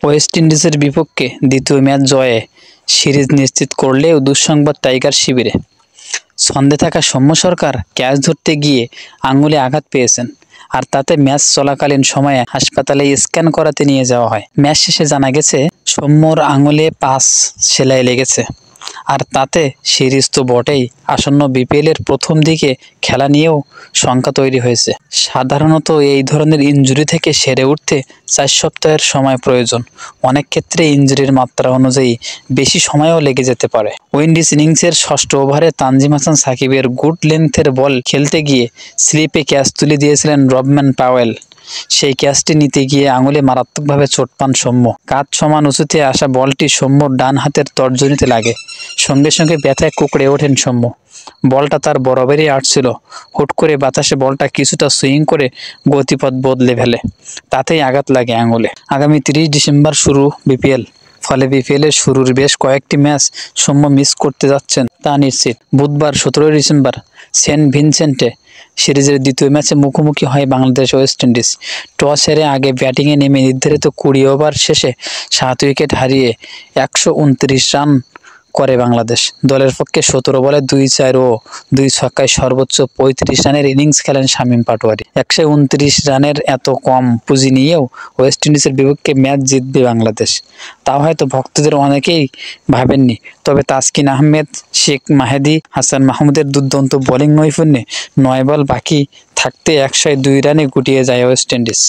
West ইন্ডিজের বিপক্ষে দ্বিতীয় ম্যাচ জয়ে সিরিজ নিশ্চিত করলেও দুঃসংবাদ টাইগার শিবিরে। ছন্দে থাকা সৌম্য সরকার ক্যাচ ধরতে গিয়ে আঙুলে আঘাত পেয়েছেন, আর তাতে ম্যাচ চলাকালীন সময়ে হাসপাতালে স্ক্যান করাতে নিয়ে যাওয়া হয়। ম্যাচ শেষে জানা গেছে সৌম্যর আঙুলে 5 সেলাই লেগেছে, আর তাতে সিরিজ তো বটেই, আসন্ন বিপিএলের প্রথম দিকে খেলা নিয়েও শঙ্কা তৈরি হয়েছে। সাধারণত এই ধরনের ইনজুরি থেকে সেরে উঠতে 4 সপ্তাহের সময় প্রয়োজন। অনেক ক্ষেত্রে ইনজুরির মাত্রা অনুযায়ী বেশি সময়ও লেগে যেতে পারে। উইন্ডিজ ইনিংসের 6ষ্ঠ ওভারে তানজিম হাসান সাকিবের গুড লেন্থের বল খেলতে গিয়ে স্লিপে ক্যাচ তুলে দিয়েছিলেন রবম্যান পাওয়েল। সেই ক্যাচটি নিতে গিয়ে আঙুলে মারাত্মকভাবে চোট পান সৌম্য। কাঁধ সমান উঁচুতে আসা বলটি সৌম্যর ডান হাতের তর্জনীতে লাগে। সঙ্গে সঙ্গে ব্যথায় কুঁকড়ে ওঠেন সৌম্য। বলটা তার বরাবরই আসছিল। হুট করে বাতাসে বলটা কিছুটা সুইং করে গতিপথ বদলে ফেলে, তাতেই আঘাত লাগে আঙুলে। আগামী 30 ডিসেম্বর শুরু বিপিএল, ফলে বিপিএলের শুরুর বেশ কয়েকটি ম্যাচ সৌম্য মিস করতে যাচ্ছেন তা নিশ্চিত। বুধবার 17 ডিসেম্বর সেন্ট ভিনসেন্টে সিরিজের দ্বিতীয় ম্যাচে মুখোমুখি হয় বাংলাদেশ ওয়েস্ট ইন্ডিজ। টস হেরে আগে ব্যাটিংয়ে নেমে নির্ধারিত 20 ওভার শেষে 7 উইকেট হারিয়ে 129 রান করে বাংলাদেশ। দলের পক্ষে 17 বলে 2-4 ও 2 ছক্কায় সর্বোচ্চ 35 রানের ইনিংস খেলেন শামীম পাটোয়ারি। 129 রানের এত কম পুঁজি নিয়েও ওয়েস্ট ইন্ডিজের বিপক্ষে ম্যাচ জিতবে বাংলাদেশ, তাও হয়তো ভক্তদের অনেকেই ভাবেননি। তবে তাসকিন আহমেদ, শেখ মাহেদী হাসান মাহমুদের দুর্দান্ত বোলিং নৈপুণ্যে 9 বল বাকি থাকতে 102 রানে গুটিয়ে যায় ওয়েস্ট ইন্ডিজ।